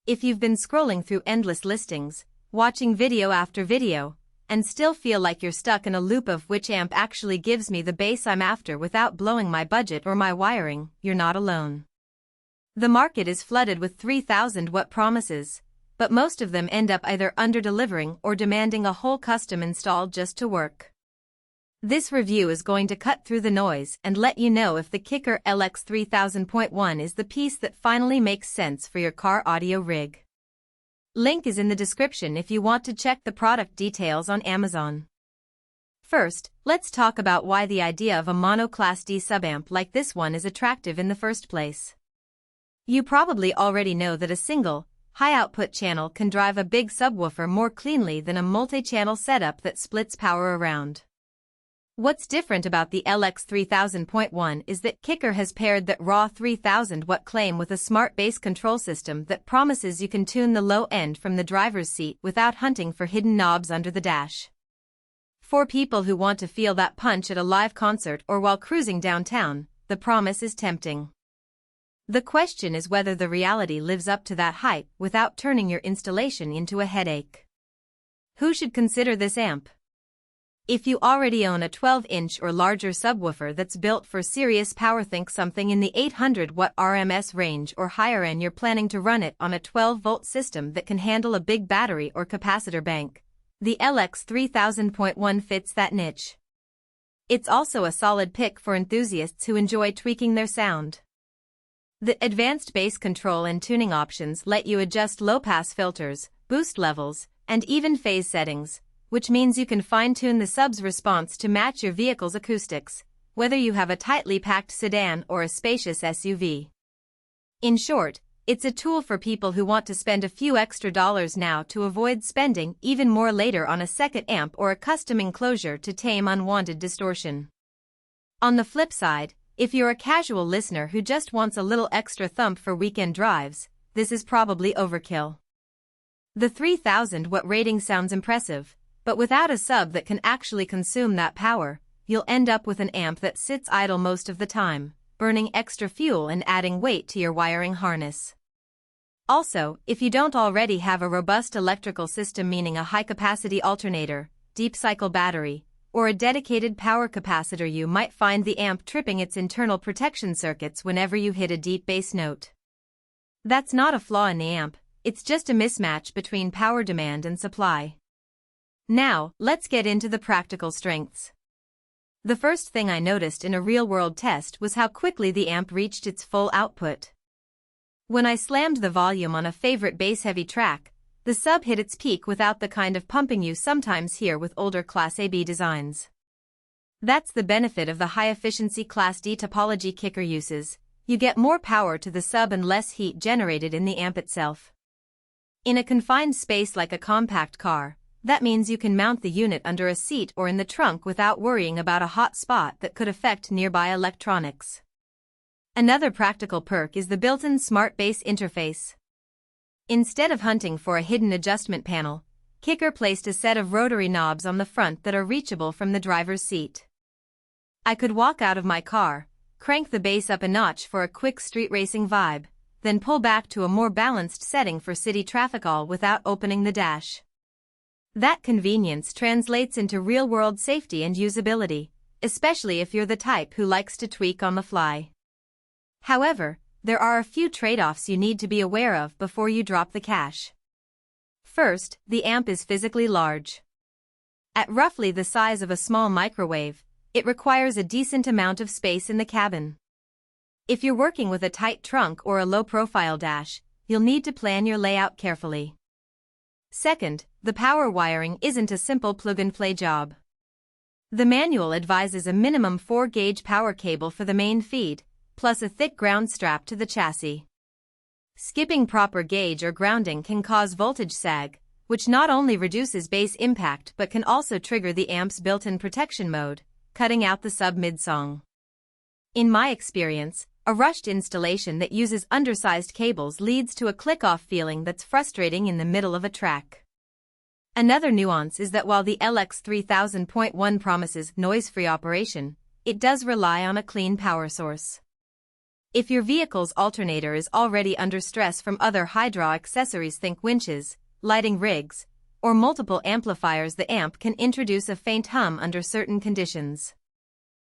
If you've been scrolling through endless listings, watching video after video, and still feel like you're stuck in a loop of which amp actually gives me the bass I'm after without blowing my budget or my wiring, you're not alone. The market is flooded with 3000W promises, but most of them end up either under-delivering or demanding a whole custom install just to work. This review is going to cut through the noise and let you know if the Kicker LX3000.1 is the piece that finally makes sense for your car audio rig. Link is in the description if you want to check the product details on Amazon. First, let's talk about why the idea of a mono Class D subamp like this one is attractive in the first place. You probably already know that a single, high-output channel can drive a big subwoofer more cleanly than a multi-channel setup that splits power around. What's different about the LX3000.1 is that Kicker has paired that raw 3000W claim with a smart bass control system that promises you can tune the low end from the driver's seat without hunting for hidden knobs under the dash. For people who want to feel that punch at a live concert or while cruising downtown, the promise is tempting. The question is whether the reality lives up to that hype without turning your installation into a headache. Who should consider this amp? If you already own a 12-inch or larger subwoofer that's built for serious power, think something in the 800W RMS range or higher, and you're planning to run it on a 12-volt system that can handle a big battery or capacitor bank, the LX3000.1 fits that niche. It's also a solid pick for enthusiasts who enjoy tweaking their sound. The advanced bass control and tuning options let you adjust low-pass filters, boost levels, and even phase settings, which means you can fine-tune the sub's response to match your vehicle's acoustics, whether you have a tightly packed sedan or a spacious SUV. In short, it's a tool for people who want to spend a few extra dollars now to avoid spending even more later on a second amp or a custom enclosure to tame unwanted distortion. On the flip side, if you're a casual listener who just wants a little extra thump for weekend drives, this is probably overkill. The 3000W rating sounds impressive, but without a sub that can actually consume that power, you'll end up with an amp that sits idle most of the time, burning extra fuel and adding weight to your wiring harness. Also, if you don't already have a robust electrical system, meaning a high-capacity alternator, deep-cycle battery, or a dedicated power capacitor, you might find the amp tripping its internal protection circuits whenever you hit a deep bass note. That's not a flaw in the amp, it's just a mismatch between power demand and supply. Now, let's get into the practical strengths. The first thing I noticed in a real-world test was how quickly the amp reached its full output. When I slammed the volume on a favorite bass-heavy track, the sub hit its peak without the kind of pumping you sometimes hear with older Class AB designs. That's the benefit of the high-efficiency Class D topology Kicker uses. You get more power to the sub and less heat generated in the amp itself. In a confined space like a compact car, that means you can mount the unit under a seat or in the trunk without worrying about a hot spot that could affect nearby electronics. Another practical perk is the built-in smart bass interface. Instead of hunting for a hidden adjustment panel, Kicker placed a set of rotary knobs on the front that are reachable from the driver's seat. I could walk out of my car, crank the bass up a notch for a quick street racing vibe, then pull back to a more balanced setting for city traffic, all without opening the dash. That convenience translates into real-world safety and usability, especially if you're the type who likes to tweak on the fly. However, there are a few trade-offs you need to be aware of before you drop the cash. First, the amp is physically large. At roughly the size of a small microwave, it requires a decent amount of space in the cabin. If you're working with a tight trunk or a low-profile dash, you'll need to plan your layout carefully. Second, the power wiring isn't a simple plug-and-play job. The manual advises a minimum 4-gauge power cable for the main feed, plus a thick ground strap to the chassis. Skipping proper gauge or grounding can cause voltage sag, which not only reduces bass impact but can also trigger the amp's built-in protection mode, cutting out the sub mid-song. In my experience, a rushed installation that uses undersized cables leads to a click-off feeling that's frustrating in the middle of a track. Another nuance is that while the LX3000.1 promises noise-free operation, it does rely on a clean power source. If your vehicle's alternator is already under stress from other high-draw accessories, think winches, lighting rigs, or multiple amplifiers, the amp can introduce a faint hum under certain conditions.